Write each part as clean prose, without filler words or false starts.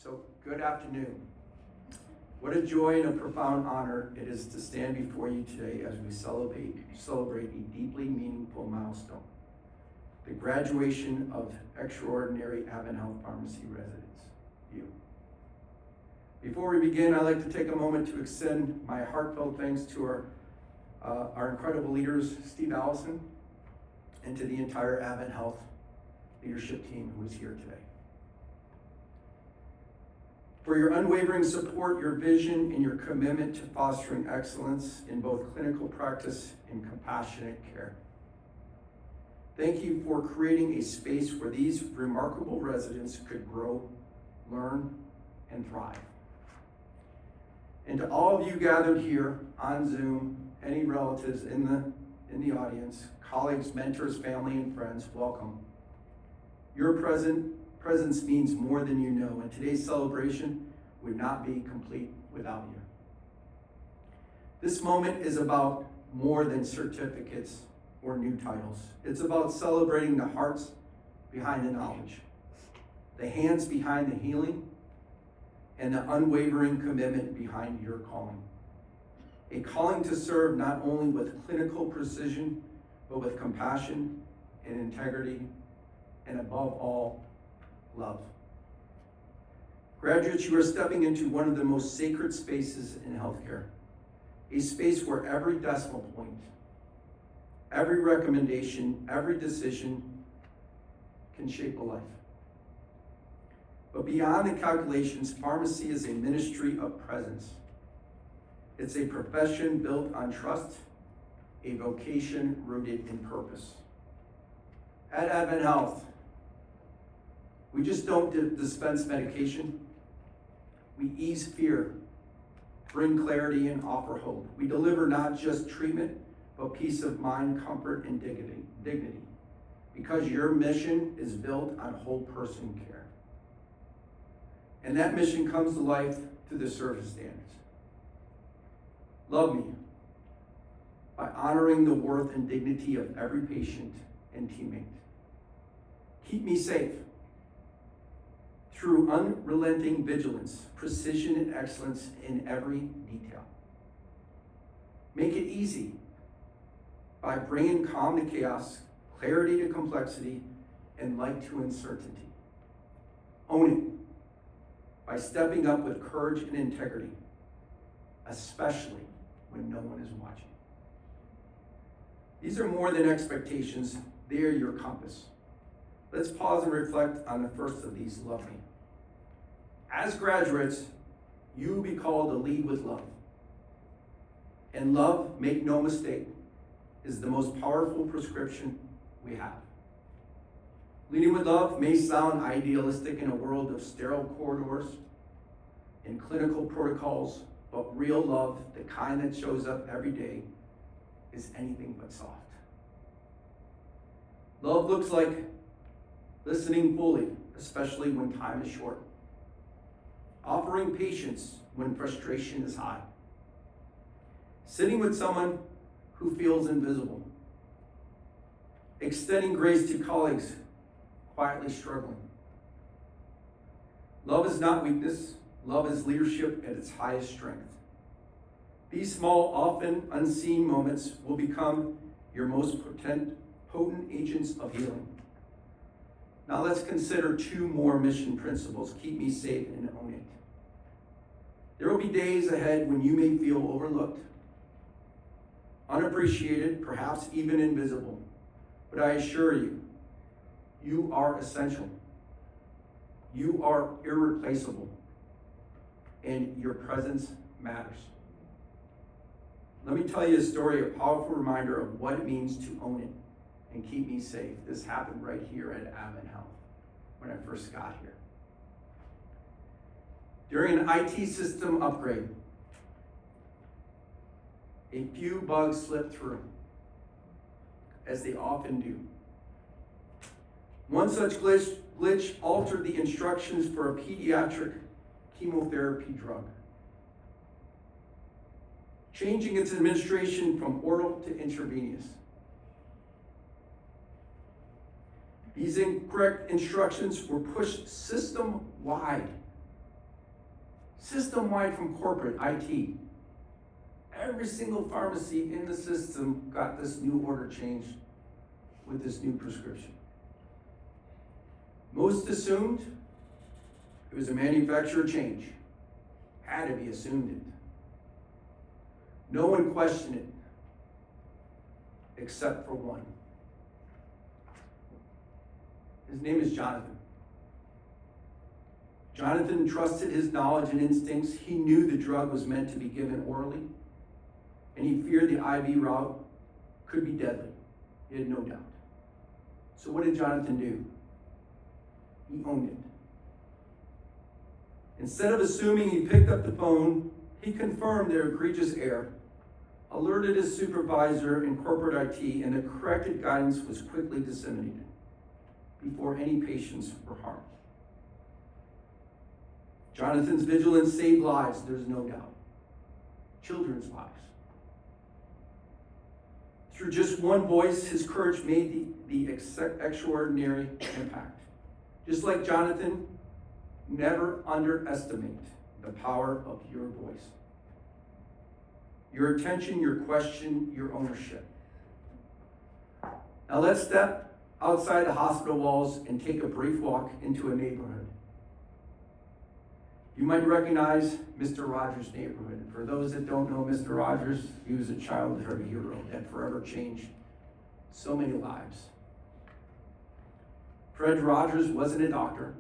So, good afternoon. What a joy and a profound honor it is to stand before you today as we celebrate a deeply meaningful milestone, the graduation of extraordinary AdventHealth Pharmacy Residents, you. Before we begin, I'd like to take a moment to extend my heartfelt thanks to our incredible leaders, Steve Allison, and to the entire AdventHealth leadership team who is here today. For your unwavering support, your vision, and your commitment to fostering excellence in both clinical practice and compassionate care. Thank you for creating a space where these remarkable residents could grow, learn, and thrive. And to all of you gathered here on Zoom, any relatives in the audience, colleagues, mentors, family, and friends, welcome. Your presence means more than you know, and today's celebration would not be complete without you. This moment is about more than certificates or new titles. It's about celebrating the hearts behind the knowledge, the hands behind the healing, and the unwavering commitment behind your calling. A calling to serve not only with clinical precision, but with compassion and integrity, and above all, love. Graduates, you are stepping into one of the most sacred spaces in healthcare, a space where every decimal point, every recommendation, every decision can shape a life. But beyond the calculations, pharmacy is a ministry of presence. It's a profession built on trust, a vocation rooted in purpose. At AdventHealth, we just don't dispense medication. We ease fear, bring clarity, and offer hope. We deliver not just treatment, but peace of mind, comfort, and dignity. Because your mission is built on whole person care. And that mission comes to life through the service standards. Love me by honoring the worth and dignity of every patient and teammate. Keep me safe through unrelenting vigilance, precision, and excellence in every detail. Make it easy by bringing calm to chaos, clarity to complexity, and light to uncertainty. Own it by stepping up with courage and integrity, especially when no one is watching. These are more than expectations, they are your compass. Let's pause and reflect on the first of these, love me. As graduates, you will be called to lead with love. And love, make no mistake, is the most powerful prescription we have. Leading with love may sound idealistic in a world of sterile corridors and clinical protocols, but real love, the kind that shows up every day, is anything but soft. Love looks like listening fully, especially when time is short. Offering patience when frustration is high. Sitting with someone who feels invisible. Extending grace to colleagues quietly struggling. Love is not weakness. Love is leadership at its highest strength. These small, often unseen moments will become your most potent agents of healing. Now let's consider two more mission principles. Keep me safe and own it. There will be days ahead when you may feel overlooked, unappreciated, perhaps even invisible. But I assure you, you are essential. You are irreplaceable. And your presence matters. Let me tell you a story, a powerful reminder of what it means to own it and keep me safe. This happened right here at AdventHealth when I first got here. During an IT system upgrade, a few bugs slipped through, as they often do. One such glitch altered the instructions for a pediatric chemotherapy drug, changing its administration from oral to intravenous. These incorrect instructions were pushed system-wide system-wide from corporate IT. Every single pharmacy in the system got this new order changed with this new prescription. Most assumed it was a manufacturer change. Had to be assumed it. No one questioned it, except for one. His name is Jonathan. Jonathan trusted his knowledge and instincts. He knew the drug was meant to be given orally, and he feared the IV route could be deadly. He had no doubt. So what did Jonathan do? He owned it. Instead of assuming, he picked up the phone, he confirmed their egregious error, alerted his supervisor in corporate IT, and the corrected guidance was quickly disseminated before any patients were harmed. Jonathan's vigilance saved lives, there's no doubt. Children's lives. Through just one voice, his courage made the extraordinary impact. Just like Jonathan, never underestimate the power of your voice. Your attention, your question, your ownership. Now let's step outside the hospital walls and take a brief walk into a neighborhood. You might recognize Mr. Rogers' neighborhood. For those that don't know Mr. Rogers, he was a childhood hero that forever changed so many lives. Fred Rogers wasn't a doctor.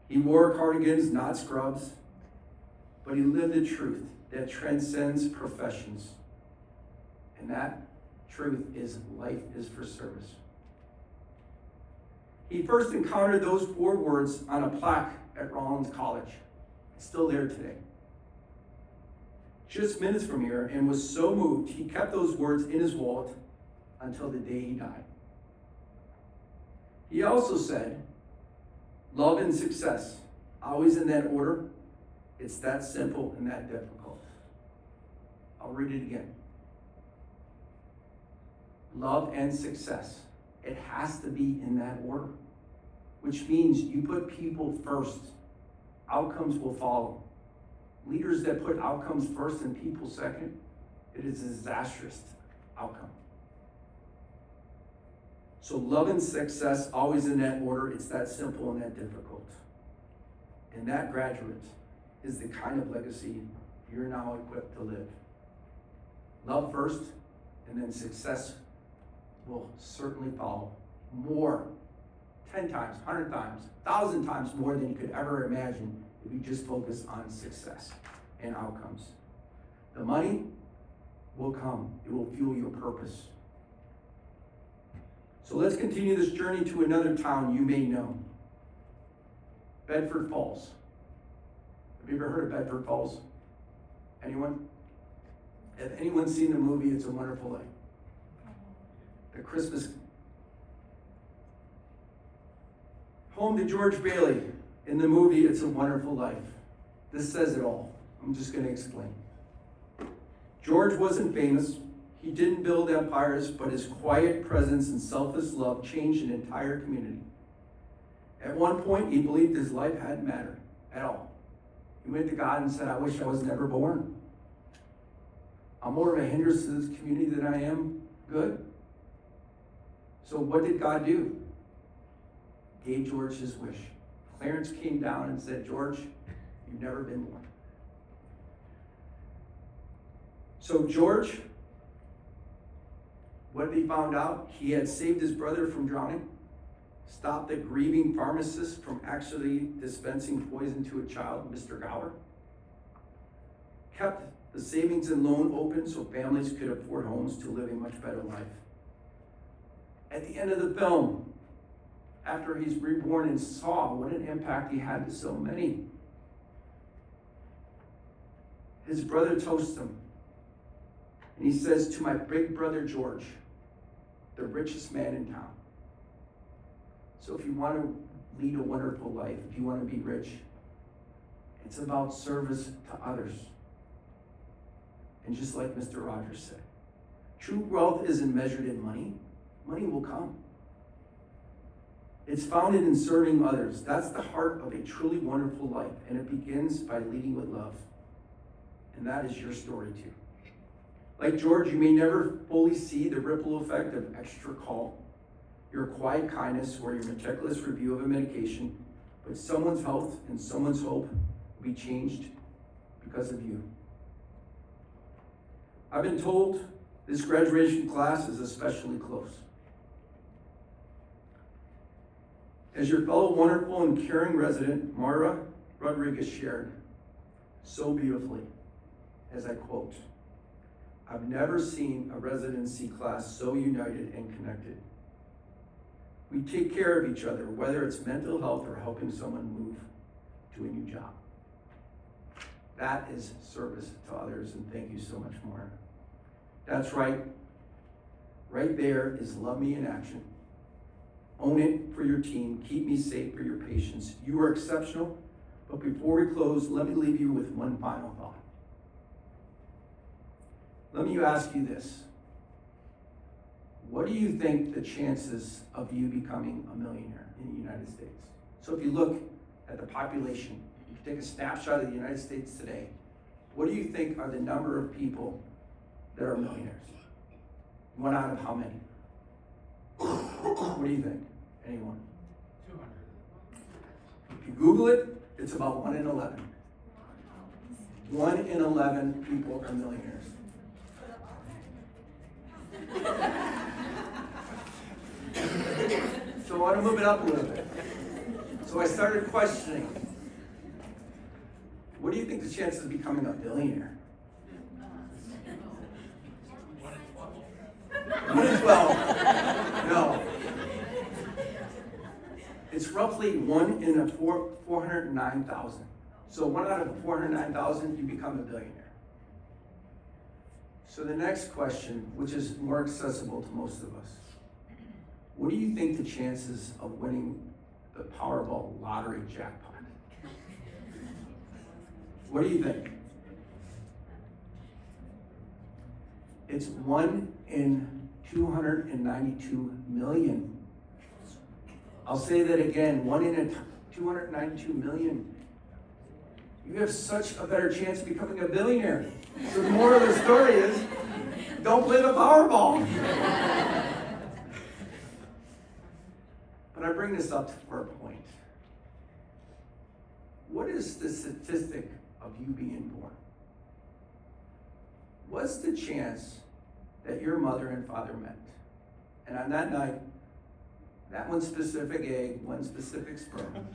He wore cardigans, not scrubs, but he lived the truth that transcends professions. And that truth is life is for service. He first encountered those 4 words on a plaque at Rollins College. It's still there today. Just minutes from here, and was so moved, he kept those words in his wallet until the day he died. He also said, love and success, always in that order. It's that simple and that difficult. I'll read it again. Love and success. It has to be in that order, which means you put people first. Outcomes will follow. Leaders that put outcomes first and people second, it is a disastrous outcome. So love and success, always in that order. It's that simple and that difficult. And that, graduate, is the kind of legacy you're now equipped to live. Love first, and then success will certainly follow. More, 10 times, 100 times, 1,000 times more than you could ever imagine if you just focus on success and outcomes. The money will come. It will fuel your purpose. So let's continue this journey to another town you may know. Bedford Falls. Have you ever heard of Bedford Falls? Anyone? Have anyone seen the movie It's a Wonderful Life? The Christmas. Home to George Bailey in the movie It's a Wonderful Life. This says it all. I'm just going to explain. George wasn't famous. He didn't build empires, but his quiet presence and selfless love changed an entire community. At one point, he believed his life hadn't mattered at all. He went to God and said, I wish I was never born. I'm more of a hindrance to this community than I am good. So what did God do? Gave George his wish. Clarence came down and said, George, you've never been born. So George, what he found out, he had saved his brother from drowning, stopped a grieving pharmacist from actually dispensing poison to a child, Mr. Gower, kept the savings and loan open so families could afford homes to live a much better life. At the end of the film, after he's reborn and saw what an impact he had to so many, his brother toasts him. And he says, to my big brother George, the richest man in town. So if you want to lead a wonderful life, if you want to be rich, it's about service to others. And just like Mr. Rogers said, true wealth isn't measured in money. Money will come. It's founded in serving others. That's the heart of a truly wonderful life, and it begins by leading with love. And that is your story too. Like George, you may never fully see the ripple effect of extra call, your quiet kindness, or your meticulous review of a medication, but someone's health and someone's hope will be changed because of you. I've been told this graduation class is especially close. As your fellow wonderful and caring resident, Mara Rodriguez, shared so beautifully, as I quote, "I've never seen a residency class so united and connected. We take care of each other, whether it's mental health or helping someone move to a new job." That is service to others, and thank you so much, Mara. That's right. Right there is love me in action. Own it for your team. Keep me safe for your patients. You are exceptional. But before we close, let me leave you with one final thought. Let me ask you this. What do you think the chances of you becoming a millionaire in the United States? So if you look at the population, you take a snapshot of the United States today, what do you think are the number of people that are millionaires? One out of how many? What do you think? Anyone? 200. If you Google it, it's about 1 in 11. 1 in 11 people are millionaires. So I want to move it up a little bit. So I started questioning, what do you think the chances of becoming a billionaire? 1 in 12. No. It's roughly 1 in 409,000. So 1 out of 409,000, you become a billionaire. So the next question, which is more accessible to most of us, what do you think the chances of winning the Powerball lottery jackpot? What do you think? It's 1 in 292 million. I'll say that again, 1 in 292 million. You have such a better chance of becoming a billionaire. So the moral of the story is, don't play the Powerball. But I bring this up for a point. What is the statistic of you being born? What's the chance that your mother and father met? And on that night, that one specific egg, one specific sperm,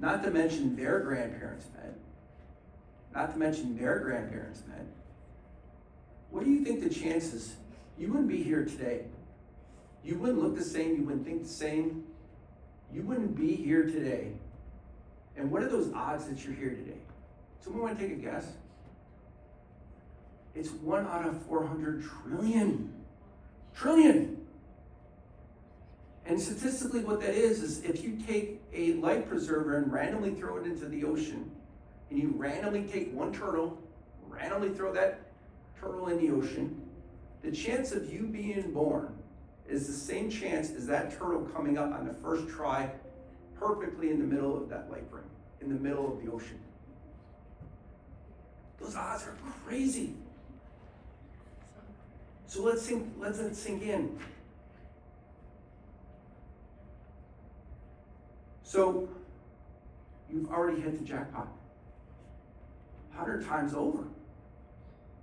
not to mention their grandparents met, not to mention their grandparents met, what do you think the chances? You wouldn't be here today. You wouldn't look the same, you wouldn't think the same. You wouldn't be here today. And what are those odds that you're here today? Someone want to take a guess? It's 1 out of 400 trillion. Trillion! And statistically what that is if you take a life preserver and randomly throw it into the ocean, and you randomly take one turtle, randomly throw that turtle in the ocean, the chance of you being born is the same chance as that turtle coming up on the first try perfectly in the middle of that life ring, in the middle of the ocean. Those odds are crazy. So let it sink in. So you've already hit the jackpot 100 times over.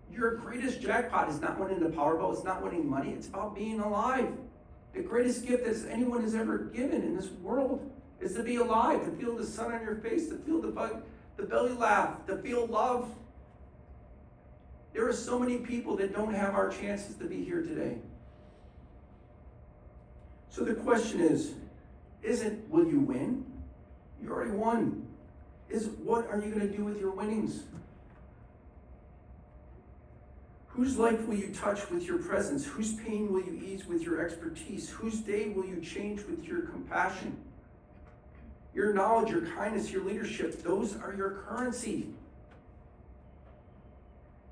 Your greatest jackpot is not winning the Powerball, it's not winning money, it's about being alive. The greatest gift that anyone has ever given in this world is to be alive, to feel the sun on your face, to feel the belly laugh, to feel love. There are so many people that don't have our chances to be here today. So the question isn't will you win? You already won. What are you going to do with your winnings? Whose life will you touch with your presence? Whose pain will you ease with your expertise? Whose day will you change with your compassion? Your knowledge, your kindness, your leadership, those are your currency.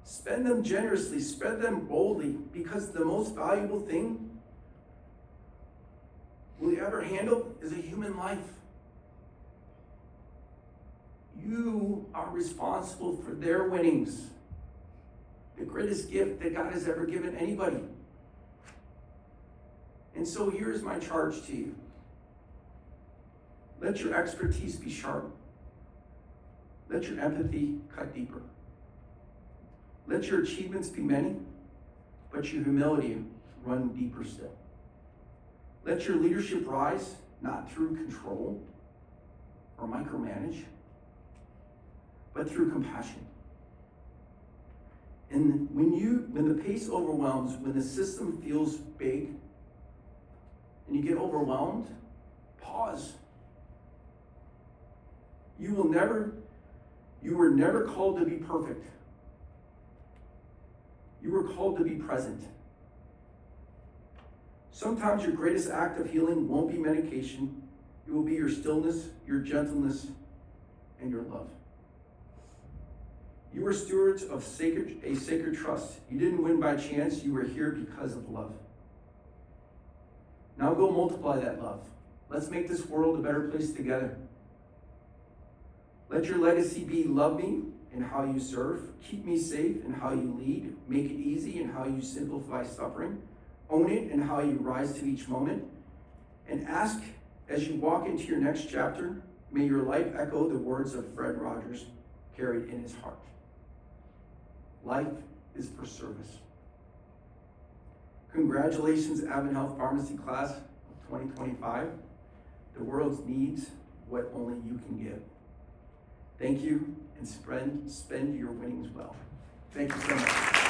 Spend them generously, spend them boldly, because the most valuable thing will you ever handle is a human life. You are responsible for their winnings. The greatest gift that God has ever given anybody. And so here's my charge to you. Let your expertise be sharp. Let your empathy cut deeper. Let your achievements be many, but your humility run deeper still. Let your leadership rise, not through control or micromanage, but through compassion. And when the pace overwhelms, when the system feels big, and you get overwhelmed, pause. You were never called to be perfect. You were called to be present. Sometimes your greatest act of healing won't be medication. It will be your stillness, your gentleness, and your love. You were stewards of a sacred trust. You didn't win by chance. You were here because of love. Now go multiply that love. Let's make this world a better place together. Let your legacy be love me in how you serve, keep me safe in how you lead, make it easy in how you simplify suffering, own it in how you rise to each moment, and ask as you walk into your next chapter, may your life echo the words of Fred Rogers carried in his heart. Life is for service. Congratulations, AdventHealth Pharmacy Class of 2025. The world needs what only you can give. Thank you, and spend your winnings well. Thank you so much.